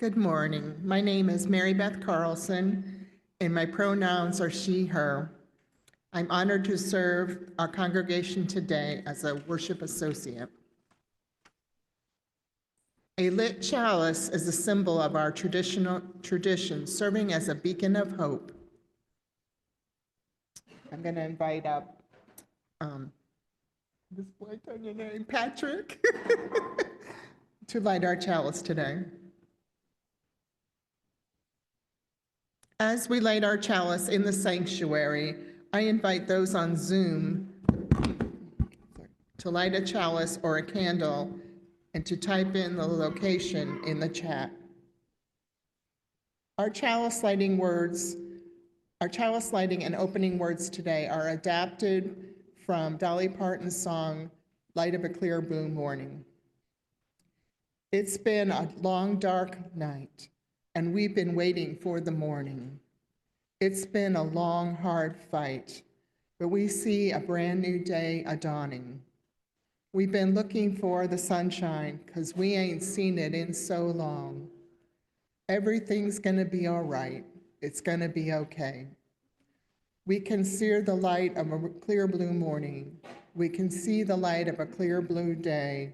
Good morning. My name is Mary Beth Carlson, and my pronouns are she, her. I'm honored to serve our congregation today as a worship associate. A lit chalice is a symbol of our tradition, serving as a beacon of hope. I'm going to invite up this boy on your name, Patrick, to light our chalice today. As we light our chalice in the sanctuary, I invite those on Zoom to light a chalice or a candle and to type in the location in the chat. Our chalice lighting and opening words today are adapted from Dolly Parton's song, Light of a Clear Blue Morning. It's been a long, dark night, and we've been waiting for the morning. It's been a long, hard fight, but we see a brand new day a-dawning. We've been looking for the sunshine because we ain't seen it in so long. Everything's gonna be all right. It's gonna be okay. We can see the light of a clear blue morning. We can see the light of a clear blue day.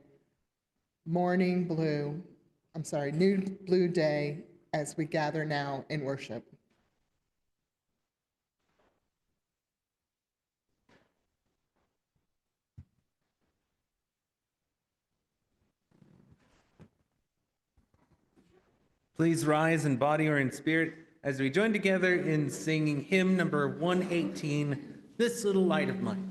New blue day as we gather now in worship. Please rise in body or in spirit as we join together in singing hymn number 118, This Little Light of Mine.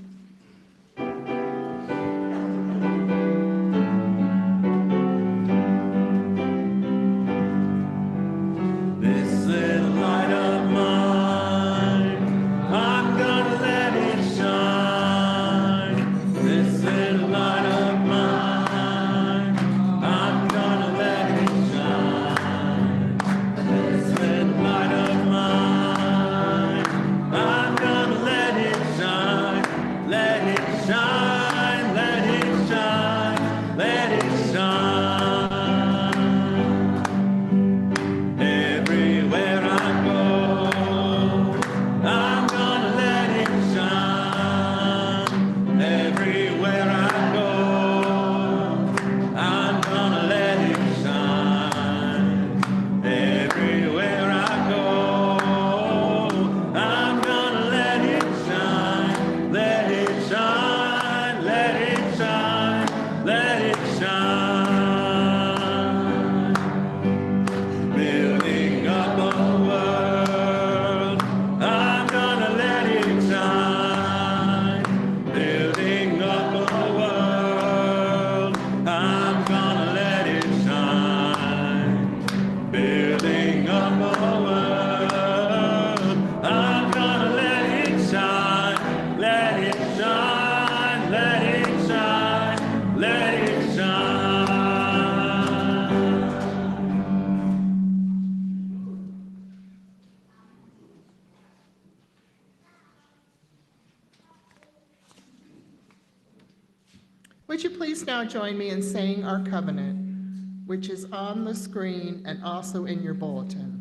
Would you please now join me in saying our covenant, which is on the screen and also in your bulletin.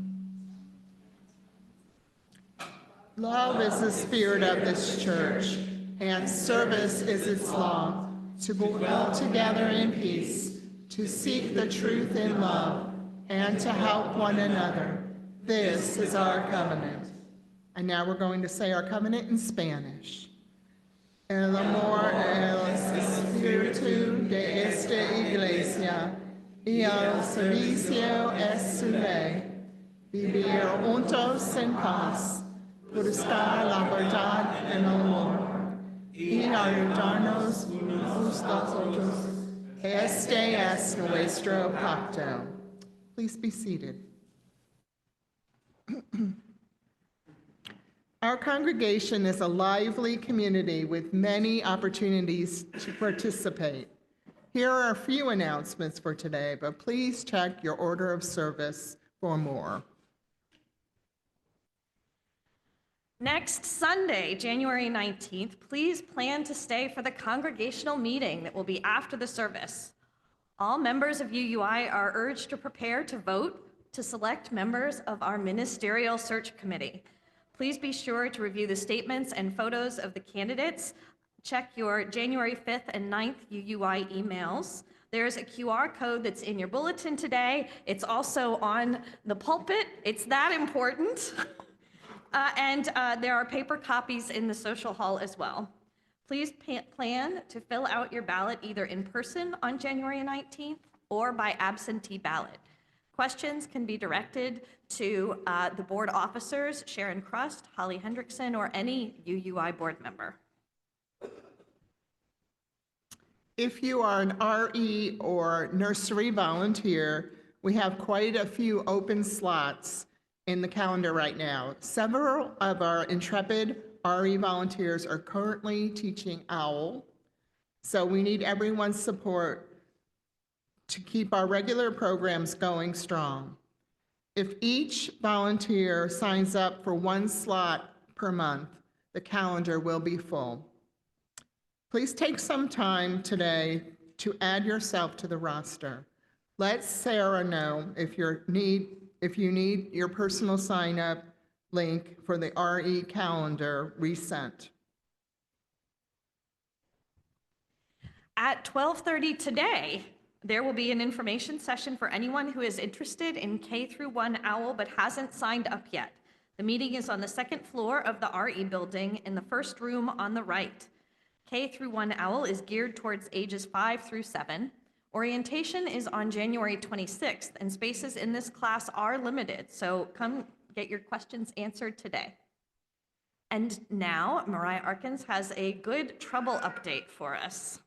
Love is the spirit of this church, and service is its law, to dwell together in peace, to seek the truth in love, and to help one another. This is our covenant. And now we're going to say our covenant in Spanish. El amor es espíritu de esta iglesia, y el servicio es su ley. Vivir juntos en paz, buscar la verdad en el amor, y ayudarnos unos a los otros. Este es nuestro pacto. Please be seated. Our congregation is a lively community with many opportunities to participate. Here are a few announcements for today, but please check your order of service for more. Next Sunday, January 19th, please plan to stay for the congregational meeting that will be after the service. All members of UUI are urged to prepare to vote to select members of our Ministerial Search Committee. Please be sure to review the statements and photos of the candidates. Check your January 5th and 9th UUI emails. There's a QR code that's in your bulletin today. It's also on the pulpit. It's that important. And there are paper copies in the social hall as well. Please plan to fill out your ballot either in person on January 19th or by absentee ballot. Questions can be directed to the board officers, Sharon Crust, Holly Hendrickson, or any UUI board member. If you are an RE or nursery volunteer, we have quite a few open slots in the calendar right now. Several of our intrepid RE volunteers are currently teaching OWL, so we need everyone's support to keep our regular programs going strong. If each volunteer signs up for one slot per month, the calendar will be full. Please take some time today to add yourself to the roster. Let Sarah know if you need your personal sign-up link for the RE calendar resent. At 12:30 today, there will be an information session for anyone who is interested in K-1 OWL but hasn't signed up yet. The meeting is on the second floor of the RE building in the first room on the right. K-1 OWL is geared towards ages 5 through 7. Orientation is on January 26th, and spaces in this class are limited, so come get your questions answered today. And now, Mariah Arkins has a good trouble update for us.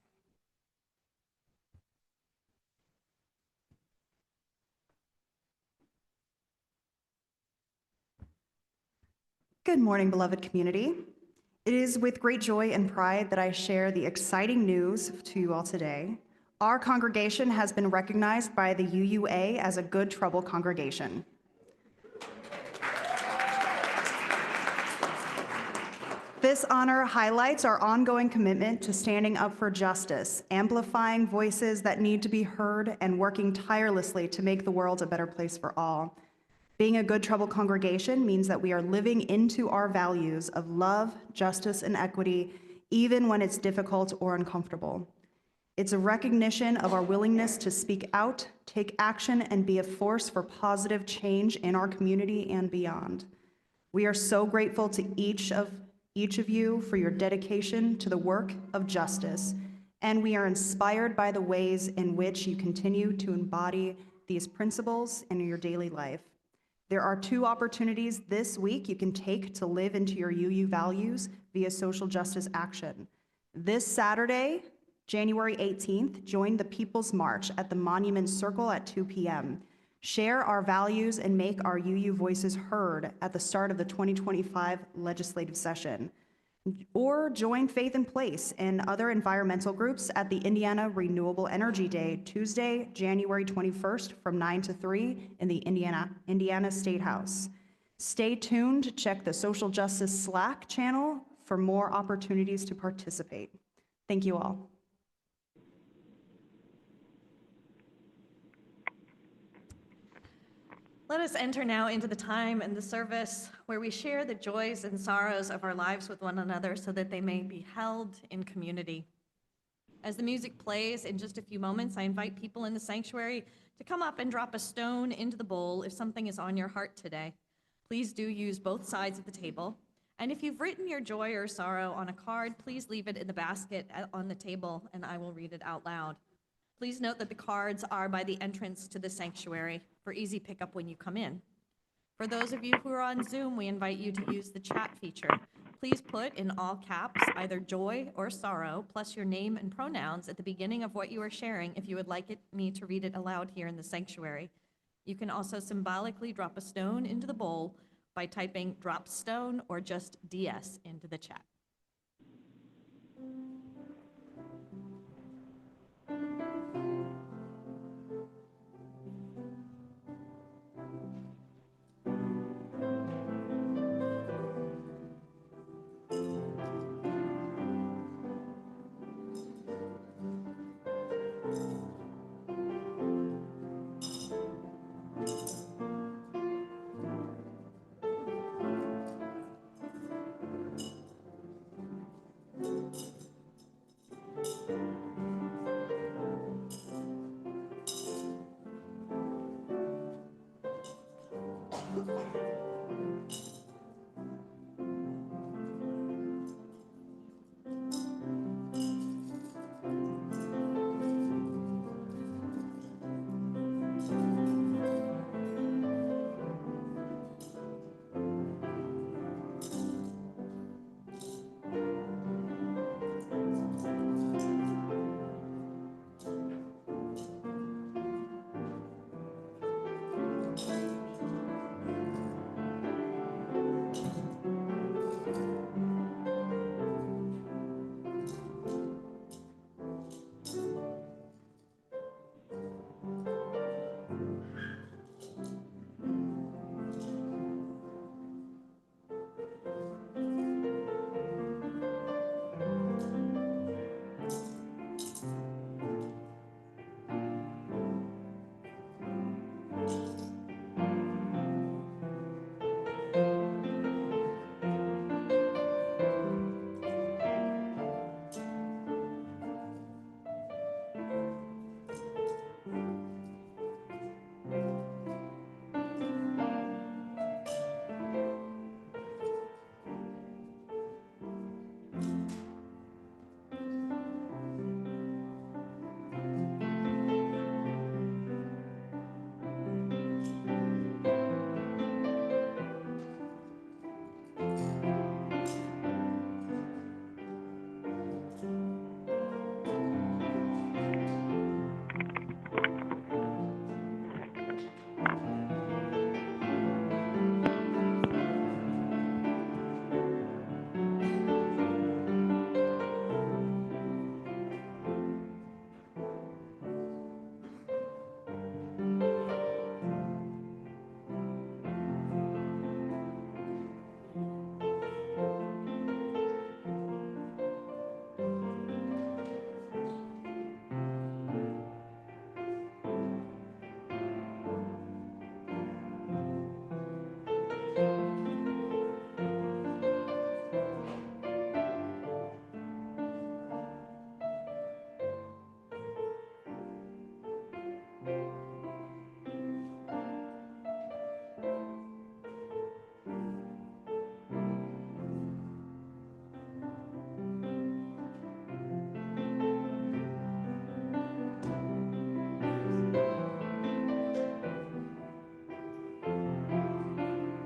Good morning, beloved community. It is with great joy and pride that I share the exciting news to you all today. Our congregation has been recognized by the UUA as a Good Trouble congregation. This honor highlights our ongoing commitment to standing up for justice, amplifying voices that need to be heard, and working tirelessly to make the world a better place for all. Being a Good Trouble congregation means that we are living into our values of love, justice, and equity, even when it's difficult or uncomfortable. It's a recognition of our willingness to speak out, take action, and be a force for positive change in our community and beyond. We are so grateful to each of you for your dedication to the work of justice, and we are inspired by the ways in which you continue to embody these principles in your daily life. There are 2 opportunities this week you can take to live into your UU values via social justice action. This Saturday, January 18th, join the People's March at the Monument Circle at 2 p.m. Share our values and make our UU voices heard at the start of the 2025 legislative session. Or join Faith in Place and other environmental groups at the Indiana Renewable Energy Day, Tuesday, January 21st from 9 to 3 in the Indiana State House. Stay tuned to check the Social Justice Slack channel for more opportunities to participate. Thank you all. Let us enter now into the time and the service where we share the joys and sorrows of our lives with one another so that they may be held in community. As the music plays in just a few moments, I invite people in the sanctuary to come up and drop a stone into the bowl if something is on your heart today. Please do use both sides of the table. And if you've written your joy or sorrow on a card, please leave it in the basket on the table and I will read it out loud. Please note that the cards are by the entrance to the sanctuary for easy pickup when you come in. For those of you who are on Zoom, we invite you to use the chat feature. Please put in all caps either joy or sorrow, plus your name and pronouns at the beginning of what you are sharing if you would like me to read it aloud here in the sanctuary. You can also symbolically drop a stone into the bowl by typing drop stone or just DS into the chat.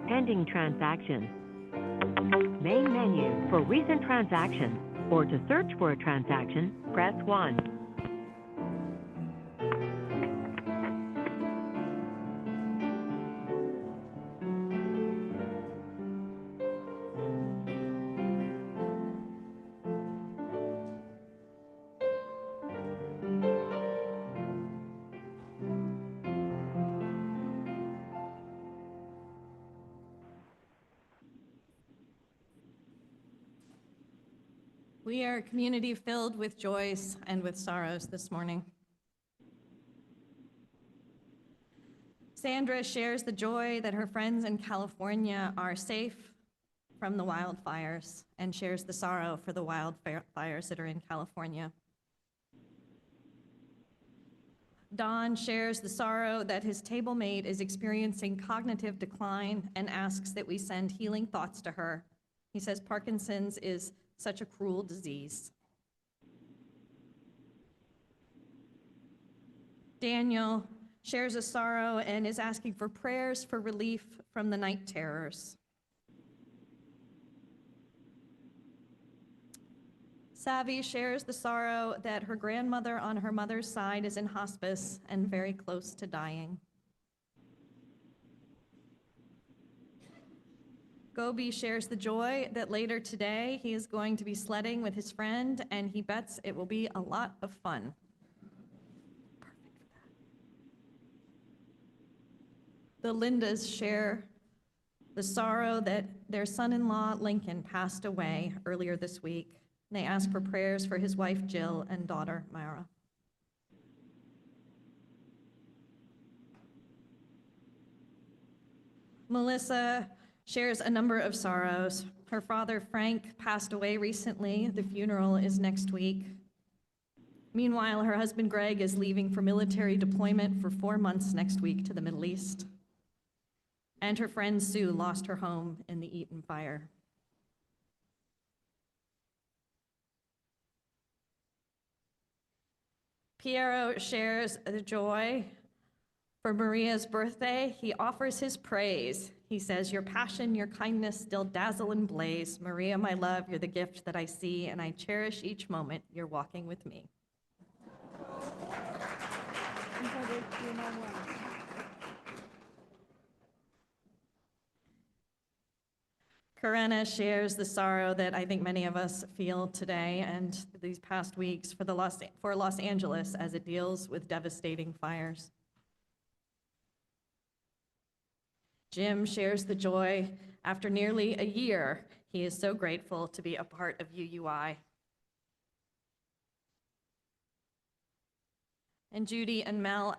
Pending transaction. Main menu for recent transactions, or to search for a transaction, press 1. We are a community filled with joys and with sorrows this morning. Sandra shares the joy that her friends in California are safe from the wildfires and shares the sorrow for the wildfires that are in California. Don shares the sorrow that his table mate is experiencing cognitive decline and asks that we send healing thoughts to her. He says Parkinson's is such a cruel disease. Daniel shares a sorrow and is asking for prayers for relief from the night terrors. Savvy shares the sorrow that her grandmother on her mother's side is in hospice and very close to dying. Gobi shares the joy that later today he is going to be sledding with his friend, and he bets it will be a lot of fun. The Lindas share the sorrow that their son-in-law Lincoln passed away earlier this week. They ask for prayers for his wife Jill and daughter Myra. Melissa shares a number of sorrows. Her father, Frank, passed away recently. The funeral is next week. Meanwhile, her husband, Greg, is leaving for military deployment for 4 months next week to the Middle East. and her friend Sue lost her home in the Eaton fire. Piero shares the joy. For Maria's birthday, he offers his praise. He says, "Your passion, your kindness still dazzle and blaze. Maria, my love, you're the gift that I see, and I cherish each moment you're walking with me." Corinna shares the sorrow that I think many of us feel today and these past weeks for Los Angeles as it deals with devastating fires. Jim shares the joy. After nearly a year, he is so grateful to be a part of UUI. And Judy and Mel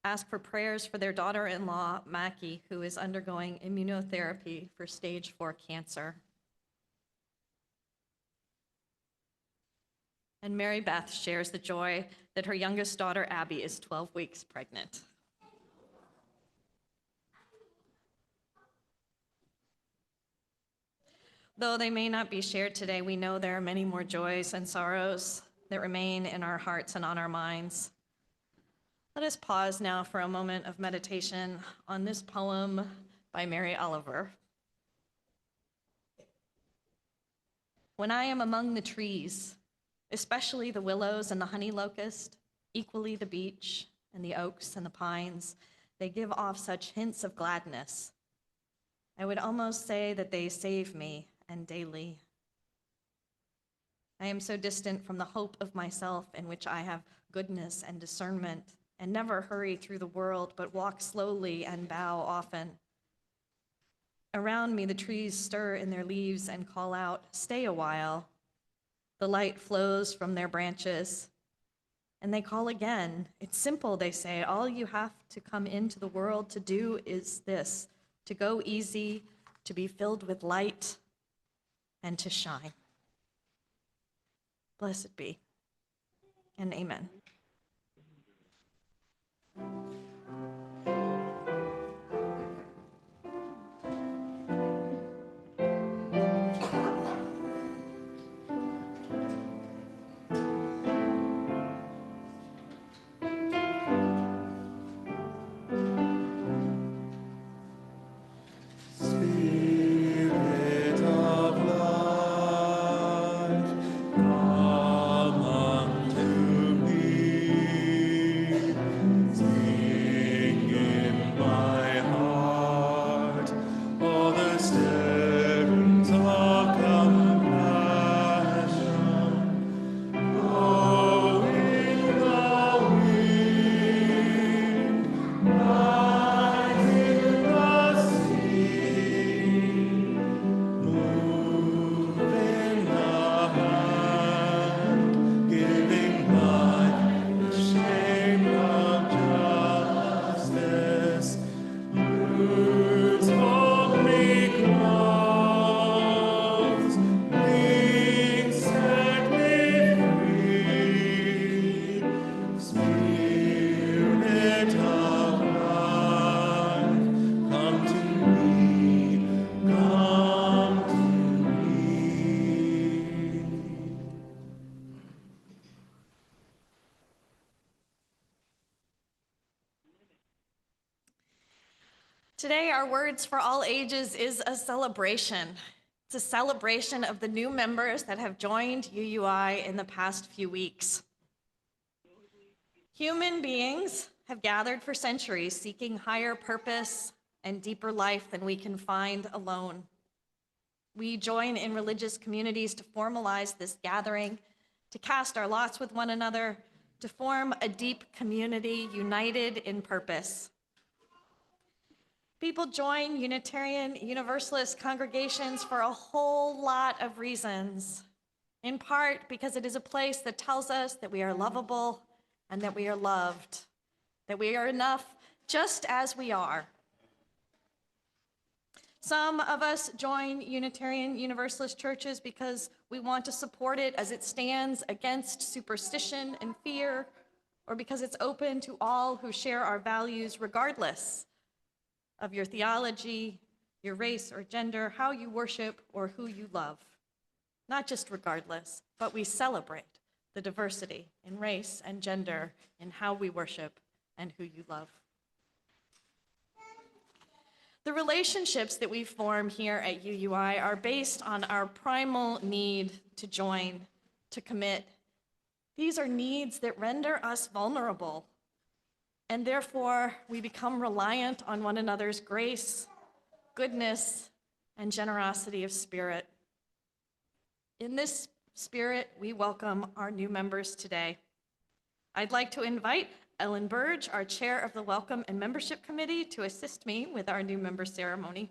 ask for prayers for their daughter-in-law, Mackie, who is undergoing immunotherapy for stage 4 cancer. And Mary Beth shares the joy that her youngest daughter, Abby, is 12 weeks pregnant. Though they may not be shared today, we know there are many more joys and sorrows that remain in our hearts and on our minds. Let us pause now for a moment of meditation on this poem by Mary Oliver. When I am among the trees, especially the willows and the honey locust, equally the beech and the oaks and the pines, they give off such hints of gladness. I would almost say that they save me, and daily. I am so distant from the hope of myself in which I have goodness and discernment, and never hurry through the world, but walk slowly and bow often. Around me, the trees stir in their leaves and call out, "Stay a while." The light flows from their branches, and they call again. It's simple, they say. All you have to come into the world to do is this, to go easy, to be filled with light, and to shine. Blessed be, and amen. Today, our Words for All Ages is a celebration. It's a celebration of the new members that have joined UUI in the past few weeks. Human beings have gathered for centuries seeking higher purpose and deeper life than we can find alone. We join in religious communities to formalize this gathering, to cast our lots with one another, to form a deep community united in purpose. People join Unitarian Universalist congregations for a whole lot of reasons, in part because it is a place that tells us that we are lovable and that we are loved, that we are enough just as we are. Some of us join Unitarian Universalist churches because we want to support it as it stands against superstition and fear, or because it's open to all who share our values regardless of your theology, your race or gender, how you worship, or who you love. Not just regardless, but we celebrate the diversity in race and gender in how we worship and who you love. The relationships that we form here at UUI are based on our primal need to join, to commit. These are needs that render us vulnerable, and therefore we become reliant on one another's grace, goodness, and generosity of spirit. In this spirit, we welcome our new members today. I'd like to invite Ellen Burge, our chair of the Welcome and Membership Committee, to assist me with our new member ceremony.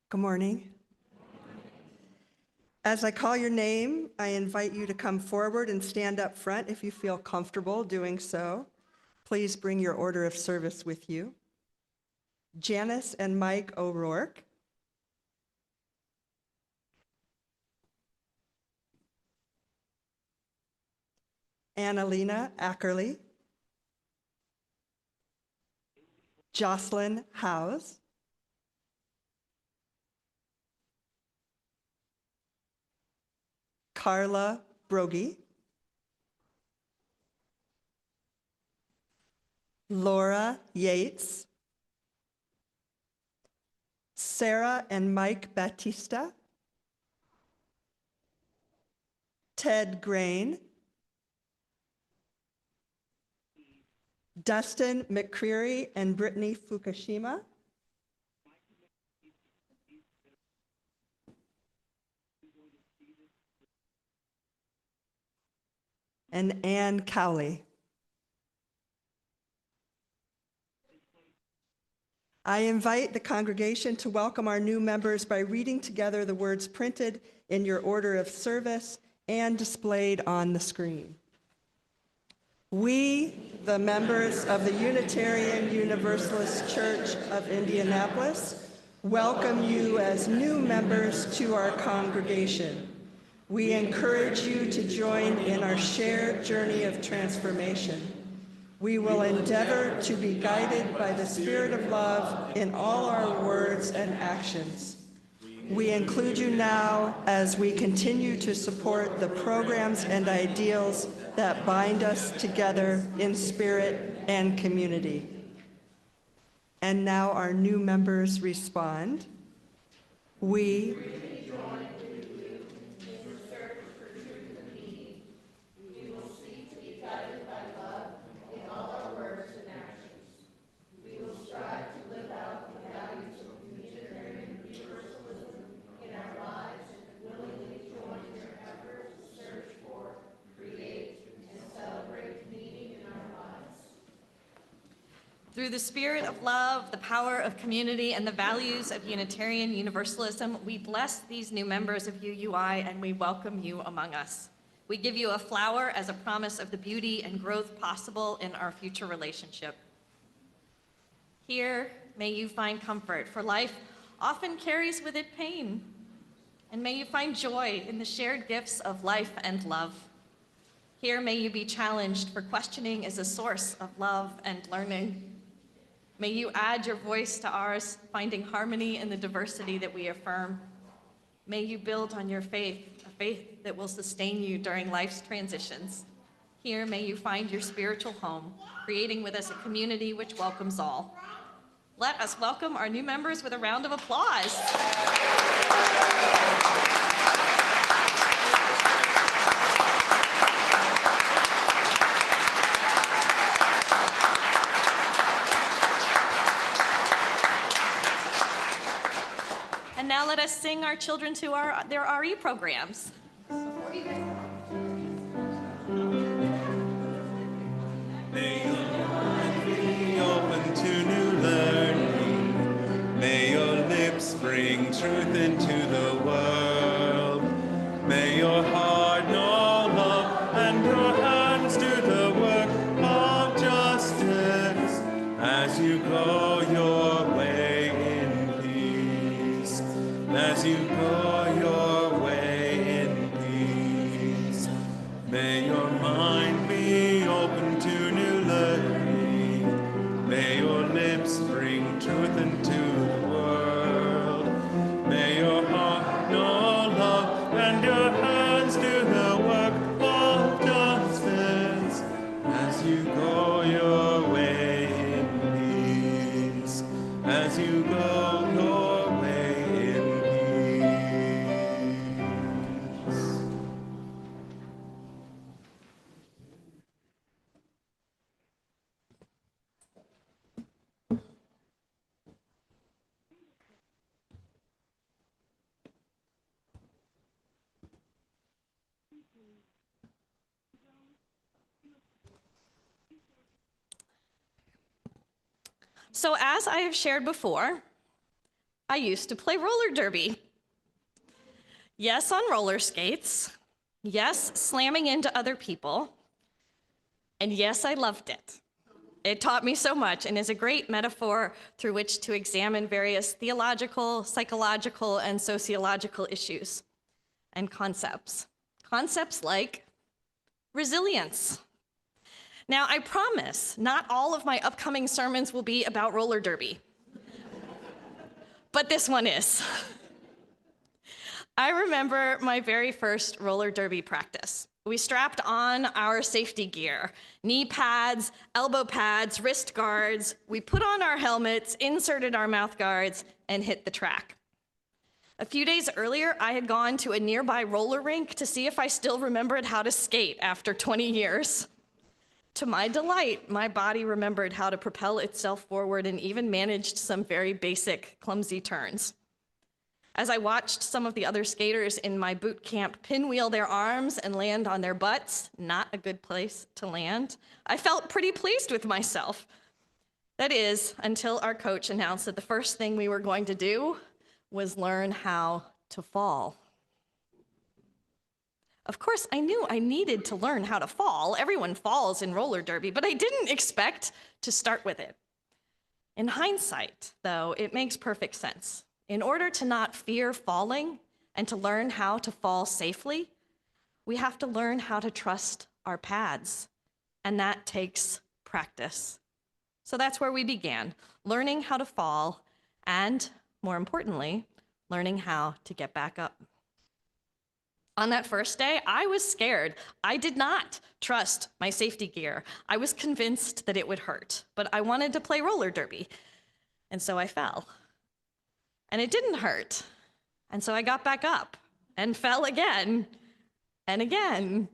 Good morning. As I call your name, I invite you to come forward and stand up front if you feel comfortable doing so. Please bring your order of service with you. Janice and Mike O'Rourke. Annalena Ackerley. Jocelyn Howes. Carla Brogy. Laura Yates. Sarah and Mike Batista. Ted Grain. Dustin McCreary and Brittany Fukushima. And Ann Cowley. I invite the congregation to welcome our new members by reading together the words printed in your order of service and displayed on the screen. We, the members of the Unitarian Universalist Church of Indianapolis, welcome you as new members to our congregation. We encourage you to join in our shared journey of transformation. We will endeavor to be guided by the Spirit of love in all our words and actions. We include you now as we continue to support the programs and ideals that bind us together in spirit and community. And now our new members respond. We Through the spirit of love, the power of community, and the values of Unitarian Universalism, we bless these new members of UUI and we welcome you among us. We give you a flower as a promise of the beauty and growth possible in our future relationship. Here, may you find comfort, for life often carries with it pain. And may you find joy in the shared gifts of life and love. Here, may you be challenged, for questioning is a source of love and learning. May you add your voice to ours, finding harmony in the diversity that we affirm. May you build on your faith, a faith that will sustain you during life's transitions. Here, may you find your spiritual home, creating with us a community which welcomes all. Let us welcome our new members with a round of applause. And now let us sing our children to their RE programs. May your mind be open to new learning. May your lips bring truth into the world. May your heart know love and your hands do the work of justice as you go your way in peace. As you go your way in peace. May your So as I have shared before, I used to play roller derby. Yes, on roller skates. Yes, slamming into other people. And yes, I loved it. It taught me so much and is a great metaphor through which to examine various theological, psychological, and sociological issues and concepts. Concepts like resilience. Now, I promise not all of my upcoming sermons will be about roller derby, but this one is. I remember my very first roller derby practice. We strapped on our safety gear, knee pads, elbow pads, wrist guards. We put on our helmets, inserted our mouth guards, and hit the track. A few days earlier, I had gone to a nearby roller rink to see if I still remembered how to skate after 20 years. To my delight, my body remembered how to propel itself forward and even managed some very basic, clumsy turns. As I watched some of the other skaters in my boot camp pinwheel their arms and land on their butts, not a good place to land, I felt pretty pleased with myself. That is, until our coach announced that the first thing we were going to do was learn how to fall. Of course, I knew I needed to learn how to fall. Everyone falls in roller derby, but I didn't expect to start with it. In hindsight, though, it makes perfect sense. In order to not fear falling and to learn how to fall safely, we have to learn how to trust our pads, and that takes practice. So that's where we began, learning how to fall and, more importantly, learning how to get back up. On that first day, I was scared. I did not trust my safety gear. I was convinced that it would hurt, but I wanted to play roller derby, and so I fell. And it didn't hurt, and so I got back up and fell again, and again,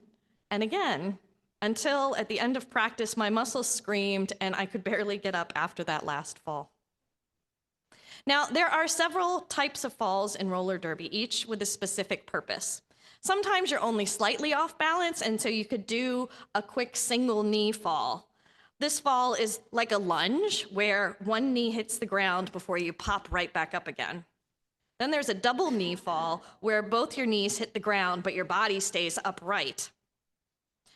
and again, until at the end of practice, my muscles screamed and I could barely get up after that last fall. Now, there are several types of falls in roller derby, each with a specific purpose. Sometimes you're only slightly off balance, and so you could do a quick single knee fall. This fall is like a lunge, where one knee hits the ground before you pop right back up again. Then there's a double knee fall, where both your knees hit the ground, but your body stays upright.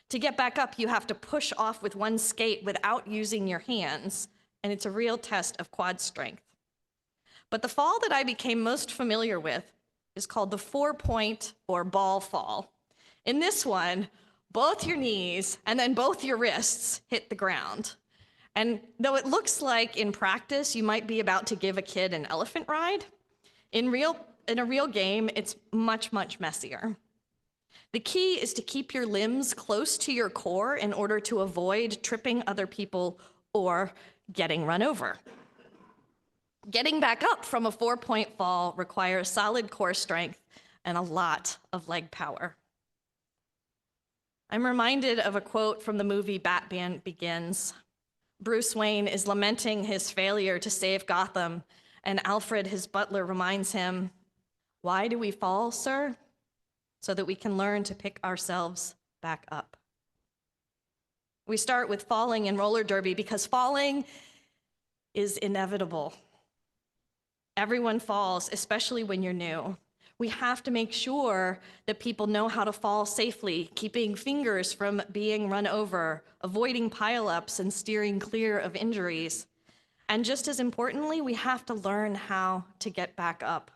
To get back up, you have to push off with one skate without using your hands, and it's a real test of quad strength. But the fall that I became most familiar with is called the 4-point or ball fall. In this one, both your knees and then both your wrists hit the ground. And though it looks like in practice you might be about to give a kid an elephant ride, in a real game, it's much, much messier. The key is to keep your limbs close to your core in order to avoid tripping other people or getting run over. Getting back up from a 4-point fall requires solid core strength and a lot of leg power. I'm reminded of a quote from the movie Batman Begins. Bruce Wayne is lamenting his failure to save Gotham, and Alfred, his butler, reminds him, "Why do we fall, sir? So that we can learn to pick ourselves back up." We start with falling in roller derby because falling is inevitable. Everyone falls, especially when you're new. We have to make sure that people know how to fall safely, keeping fingers from being run over, avoiding pileups, and steering clear of injuries. And just as importantly, we have to learn how to get back up.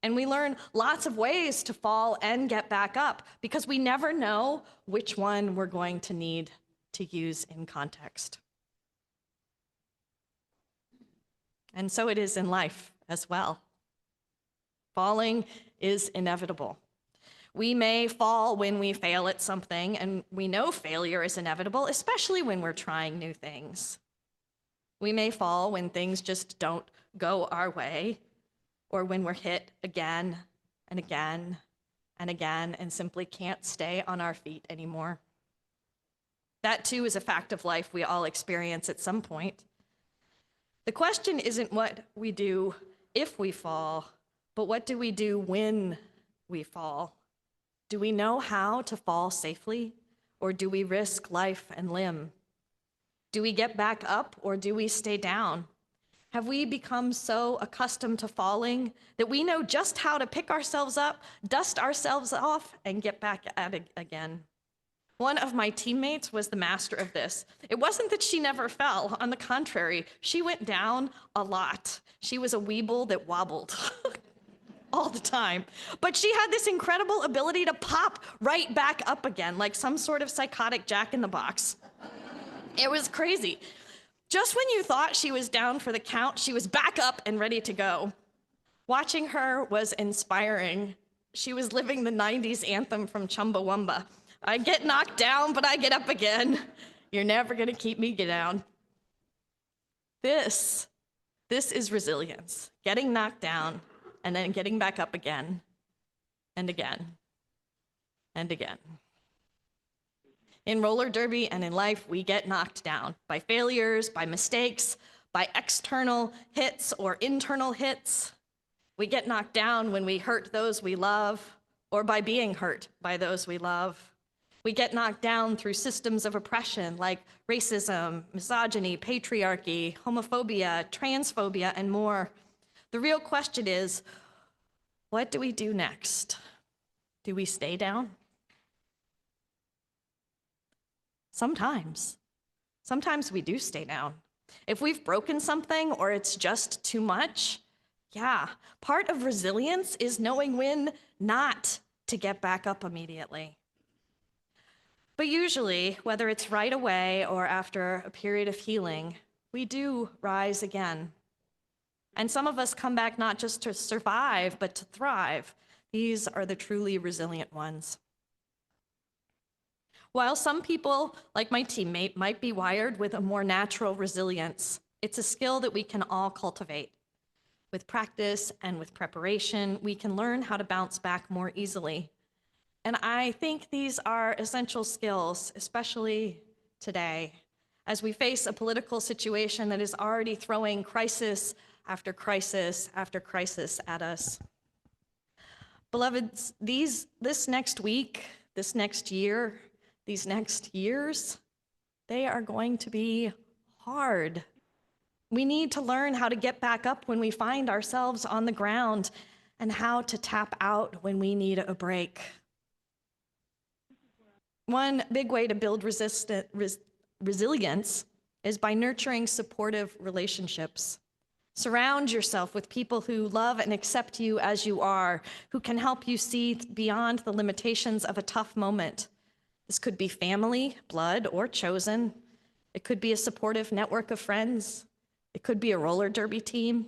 And we learn lots of ways to fall and get back up because we never know which one we're going to need to use in context. And so it is in life as well. Falling is inevitable. We may fall when we fail at something, and we know failure is inevitable, especially when we're trying new things. We may fall when things just don't go our way, or when we're hit again and again and again and simply can't stay on our feet anymore. That too is a fact of life we all experience at some point. The question isn't what we do if we fall, but what do we do when we fall? Do we know how to fall safely, or do we risk life and limb? Do we get back up, or do we stay down? Have we become so accustomed to falling that we know just how to pick ourselves up, dust ourselves off, and get back at it again? One of my teammates was the master of this. It wasn't that she never fell. On the contrary, she went down a lot. She was a weeble that wobbled all the time. But she had this incredible ability to pop right back up again, like some sort of psychotic Jack in the Box. It was crazy. Just when you thought she was down for the count, she was back up and ready to go. Watching her was inspiring. She was living the 90s anthem from Chumbawamba. I get knocked down, but I get up again. You're never gonna keep me down. This is resilience, getting knocked down and then getting back up again and again and again. In roller derby and in life, we get knocked down by failures, by mistakes, by external hits or internal hits. We get knocked down when we hurt those we love or by being hurt by those we love. We get knocked down through systems of oppression like racism, misogyny, patriarchy, homophobia, transphobia, and more. The real question is, what do we do next? Do we stay down? Sometimes we do stay down. If we've broken something or it's just too much, yeah, part of resilience is knowing when not to get back up immediately. But usually, whether it's right away or after a period of healing, we do rise again. And some of us come back not just to survive, but to thrive. These are the truly resilient ones. While some people, like my teammate, might be wired with a more natural resilience, it's a skill that we can all cultivate. With practice and with preparation, we can learn how to bounce back more easily. And I think these are essential skills, especially today, as we face a political situation that is already throwing crisis after crisis after crisis at us. Beloveds, this next week, this next year, these next years, they are going to be hard. We need to learn how to get back up when we find ourselves on the ground and how to tap out when we need a break. One big way to build resilience is by nurturing supportive relationships. Surround yourself with people who love and accept you as you are, who can help you see beyond the limitations of a tough moment. This could be family, blood, or chosen. It could be a supportive network of friends. It could be a roller derby team.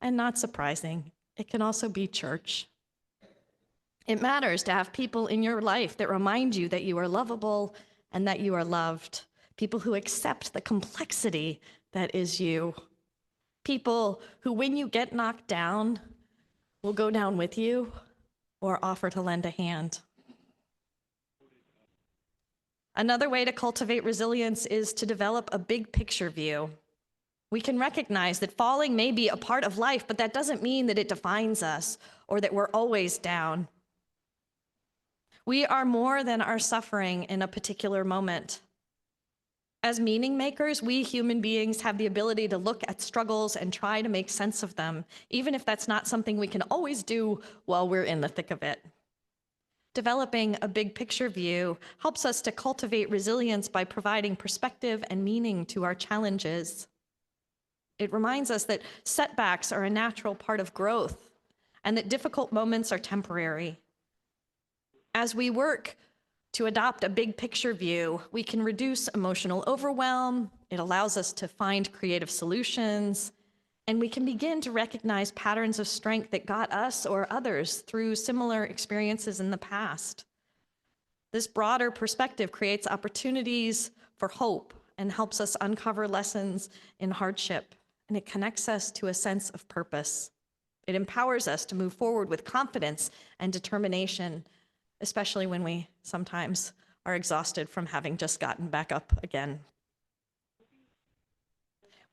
And not surprising, it can also be church. It matters to have people in your life that remind you that you are lovable and that you are loved. People who accept the complexity that is you. People who, when you get knocked down, will go down with you or offer to lend a hand. Another way to cultivate resilience is to develop a big picture view. We can recognize that falling may be a part of life, but that doesn't mean that it defines us or that we're always down. We are more than our suffering in a particular moment. As meaning makers, we human beings have the ability to look at struggles and try to make sense of them, even if that's not something we can always do while we're in the thick of it. Developing a big picture view helps us to cultivate resilience by providing perspective and meaning to our challenges. It reminds us that setbacks are a natural part of growth and that difficult moments are temporary. As we work to adopt a big picture view, we can reduce emotional overwhelm, it allows us to find creative solutions, and we can begin to recognize patterns of strength that got us or others through similar experiences in the past. This broader perspective creates opportunities for hope and helps us uncover lessons in hardship, and it connects us to a sense of purpose. It empowers us to move forward with confidence and determination, especially when we sometimes are exhausted from having just gotten back up again.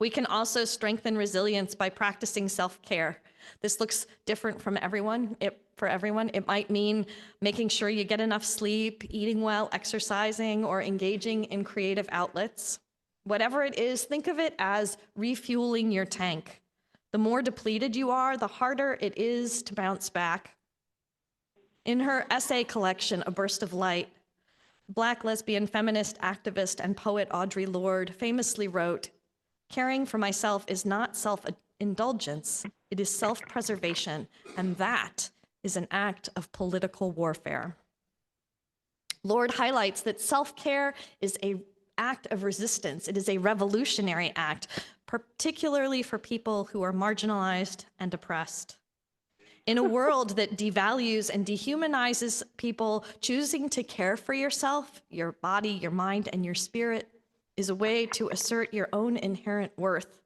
We can also strengthen resilience by practicing self-care. This looks different from everyone. For everyone, it might mean making sure you get enough sleep, eating well, exercising, or engaging in creative outlets. Whatever it is, think of it as refueling your tank. The more depleted you are, the harder it is to bounce back. In her essay collection, A Burst of Light, Black lesbian feminist activist and poet Audre Lorde famously wrote, "Caring for myself is not self-indulgence, it is self-preservation, and that is an act of political warfare." Lorde highlights that self-care is an act of resistance. It is a revolutionary act, particularly for people who are marginalized and oppressed. In a world that devalues and dehumanizes people, choosing to care for yourself, your body, your mind, and your spirit is a way to assert your own inherent worth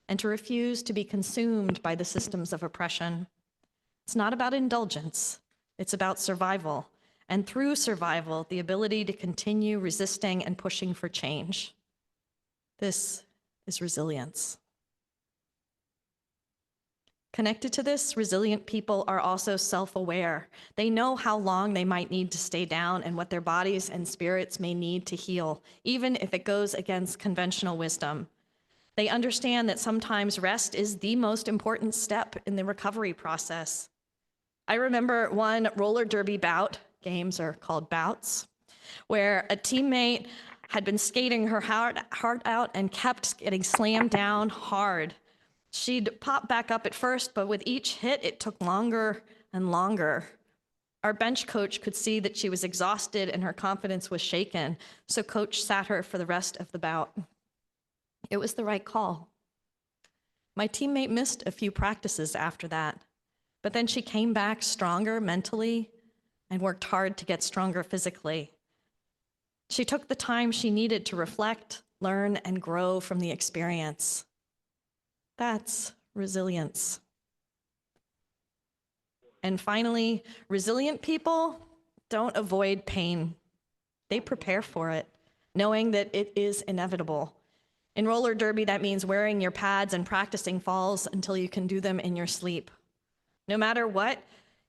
and to refuse to be consumed by the systems of oppression. It's not about indulgence, it's about survival, and through survival, the ability to continue resisting and pushing for change. This is resilience. Connected to this, resilient people are also self-aware. They know how long they might need to stay down and what their bodies and spirits may need to heal, even if it goes against conventional wisdom. They understand that sometimes rest is the most important step in the recovery process. I remember one roller derby bout, games are called bouts, where a teammate had been skating her heart out and kept getting slammed down hard. She'd pop back up at first, but with each hit, it took longer and longer. Our bench coach could see that she was exhausted and her confidence was shaken, so coach sat her for the rest of the bout. It was the right call. My teammate missed a few practices after that, but then she came back stronger mentally and worked hard to get stronger physically. She took the time she needed to reflect, learn, and grow from the experience. That's resilience. And finally, resilient people don't avoid pain. They prepare for it, knowing that it is inevitable. In roller derby, that means wearing your pads and practicing falls until you can do them in your sleep. No matter what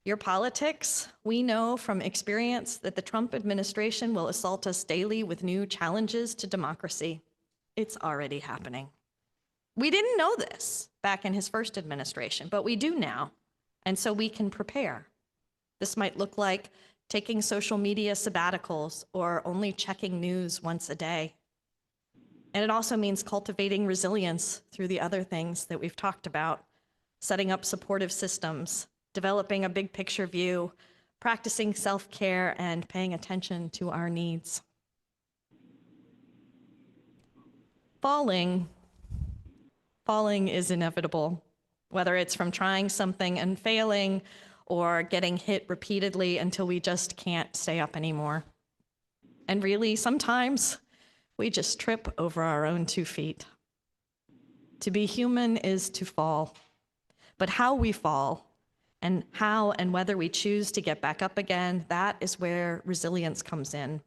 your politics, we know from experience that the Trump administration will assault us daily with new challenges to democracy. It's already happening. We didn't know this back in his first administration, but we do now, and so we can prepare. This might look like taking social media sabbaticals or only checking news once a day. And it also means cultivating resilience through the other things that we've talked about, setting up supportive systems, developing a big picture view, practicing self-care, and paying attention to our needs. Falling is inevitable, whether it's from trying something and failing or getting hit repeatedly until we just can't stay up anymore. And really, sometimes we just trip over our own 2 feet. To be human is to fall, but how we fall and how and whether we choose to get back up again, that is where resilience comes in.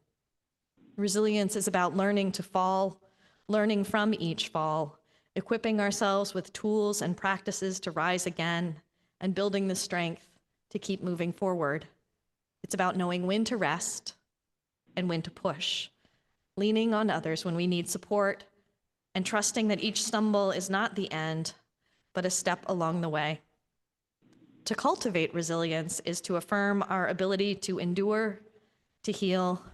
Resilience is about learning to fall, learning from each fall, equipping ourselves with tools and practices to rise again, and building the strength to keep moving forward. It's about knowing when to rest and when to push, leaning on others when we need support, and trusting that each stumble is not the end, but a step along the way. To cultivate resilience is to affirm our ability to endure, to heal,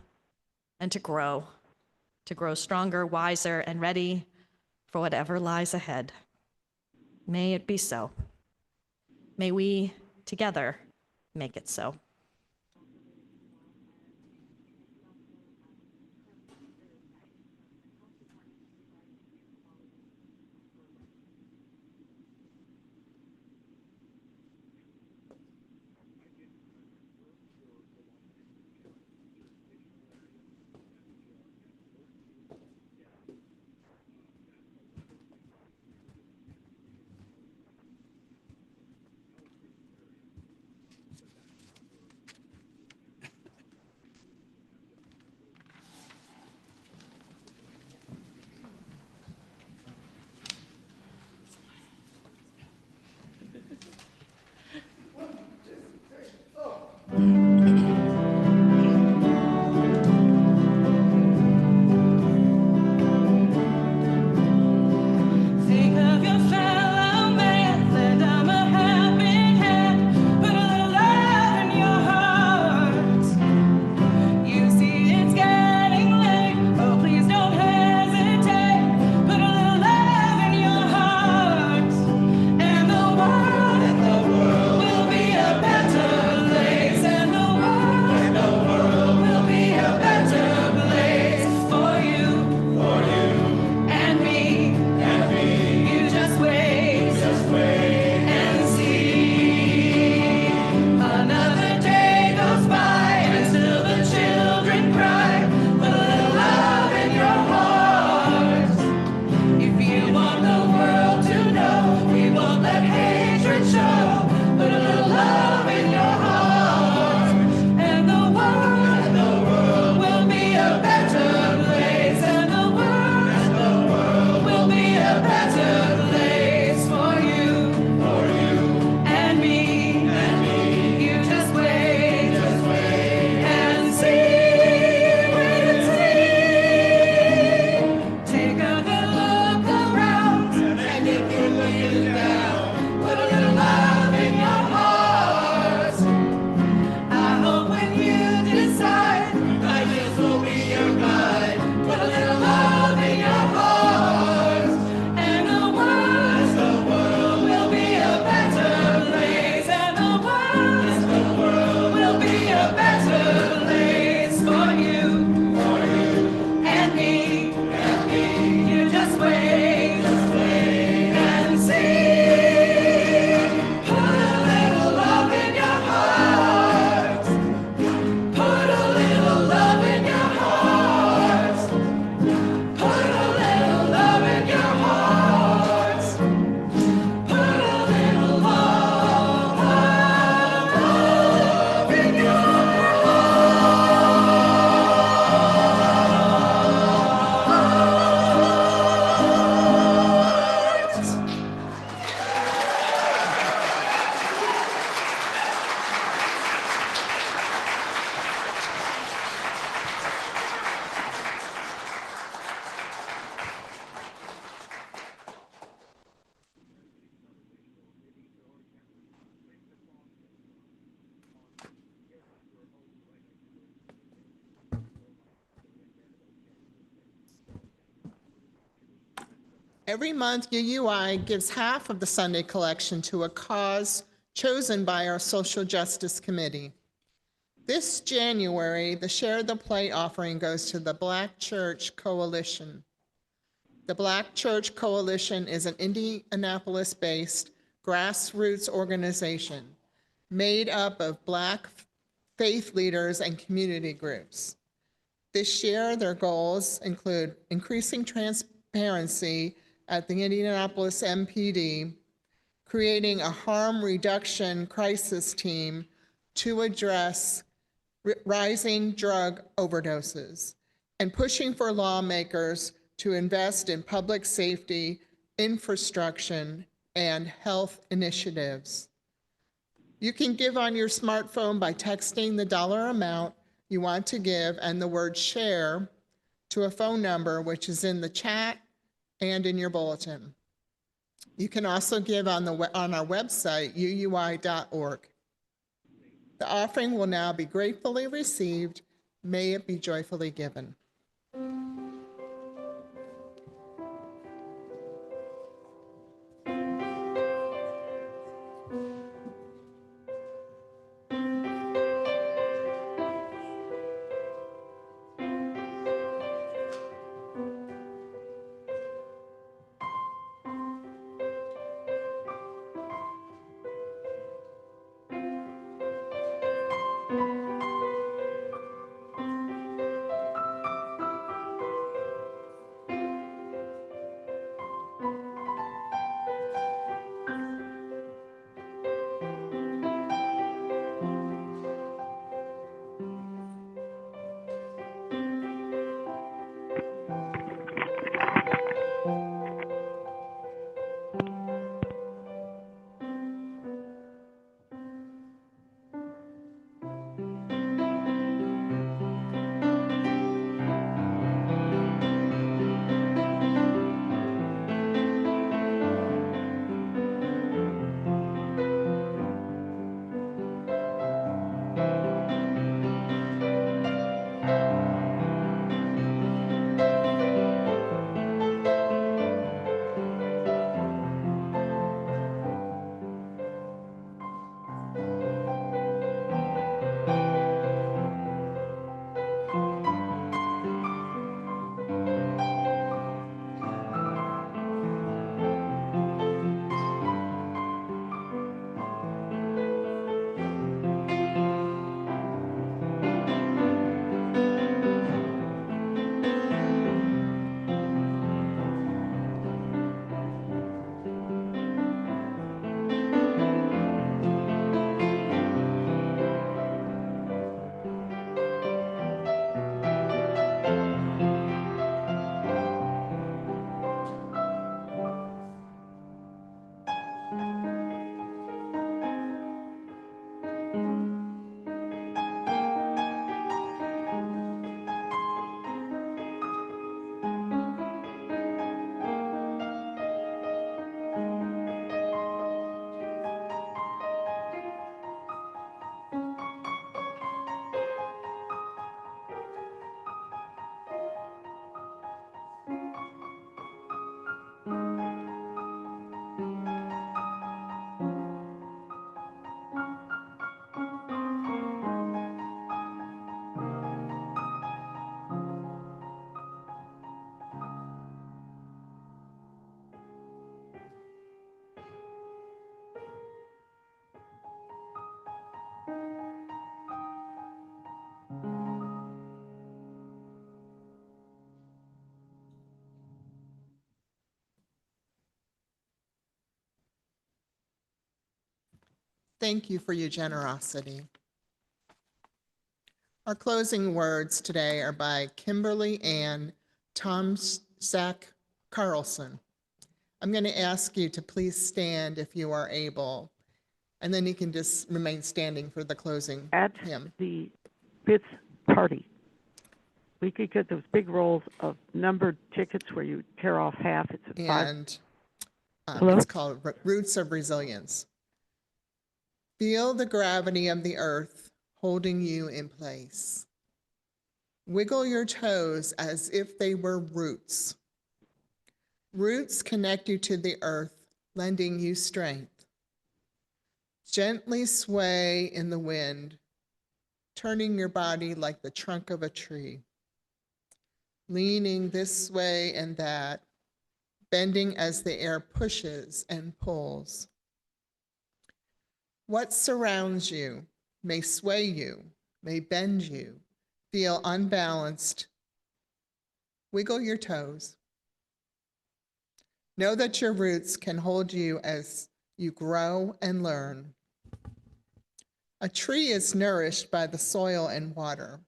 and to grow stronger, wiser, and ready for whatever lies ahead. May it be so. May we together make it so. Every month, UUI gives half of the Sunday collection to a cause chosen by our Social Justice Committee. This January, the Share the Plate offering goes to the Black Church Coalition. The Black Church Coalition is an Indianapolis-based grassroots organization made up of Black faith leaders and community groups. This year, their goals include increasing transparency at the Indianapolis MPD, creating a harm reduction crisis team to address rising drug overdoses, and pushing for lawmakers to invest in public safety, infrastructure, and health initiatives. You can give on your smartphone by texting the dollar amount you want to give and the word share to a phone number which is in the chat and in your bulletin. You can also give on our website, uui.org. The offering will now be gratefully received. May it be joyfully given. Thank you for your generosity. Our closing words today are by Kimberly Ann Tomczak Carlson. I'm going to ask you to please stand if you are able, and then you can just remain standing for the closing At hymn. the Fitz party, we could get those big rolls of numbered tickets where you tear off half. It's a five. And Hello? it's called Roots of Resilience. Feel the gravity of the earth holding you in place. Wiggle your toes as if they were roots. Roots connect you to the earth, lending you strength. Gently sway in the wind, turning your body like the trunk of a tree. Leaning this way and that, bending as the air pushes and pulls. What surrounds you may sway you, may bend you, feel unbalanced. Wiggle your toes. Know that your roots can hold you as you grow and learn. A tree is nourished by the soil and water.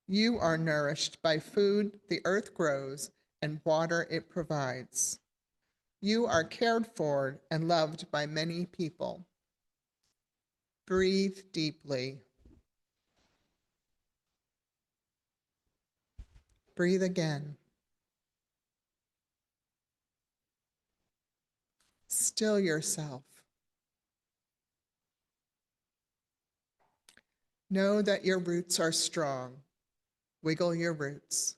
You are nourished by food the earth grows and water it provides. You are cared for and loved by many people. Breathe deeply. Breathe again. Still yourself. Know that your roots are strong. Wiggle your roots.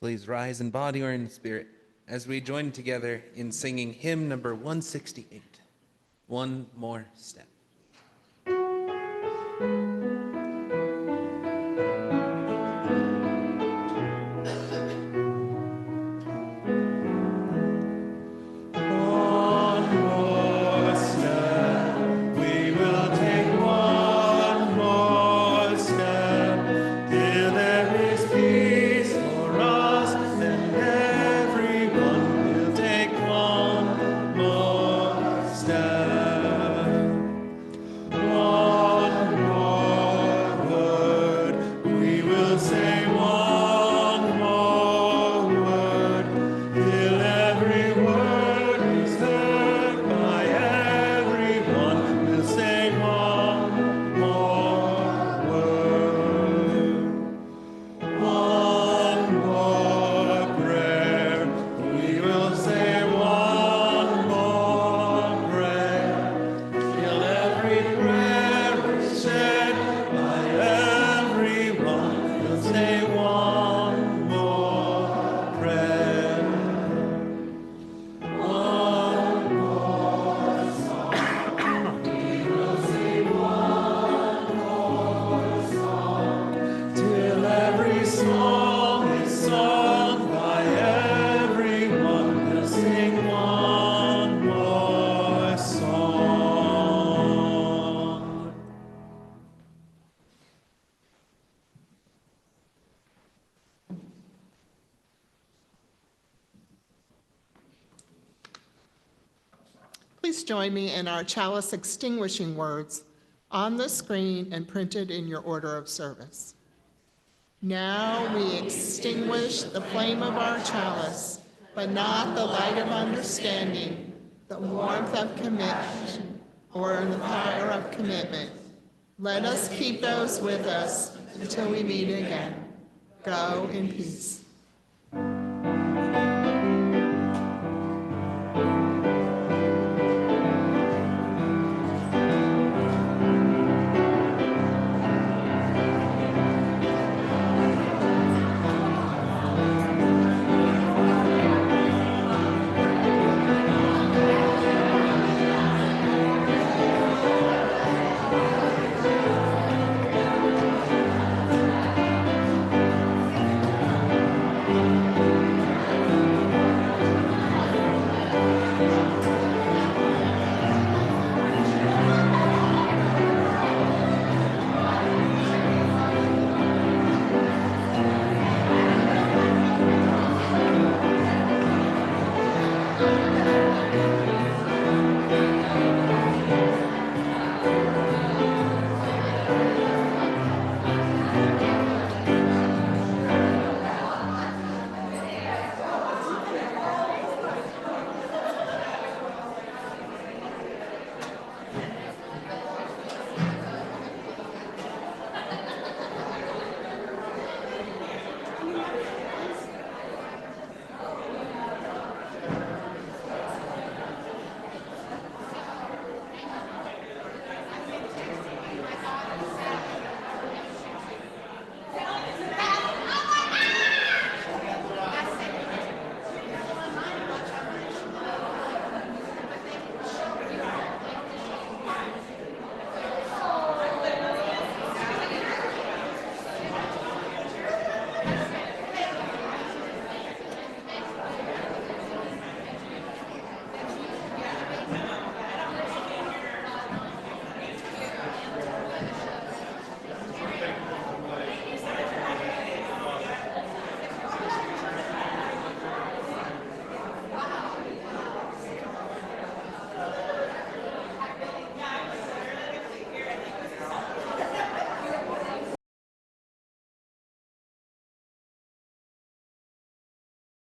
Please rise in body or in spirit as we join together in singing hymn number 168, One More Step. Please join me in our chalice extinguishing words on the screen and printed in your order of service. Now we extinguish the flame of our chalice, but not the light of understanding, the warmth of commitment, or the fire of commitment. Let us keep those with us until we meet again. Go in peace.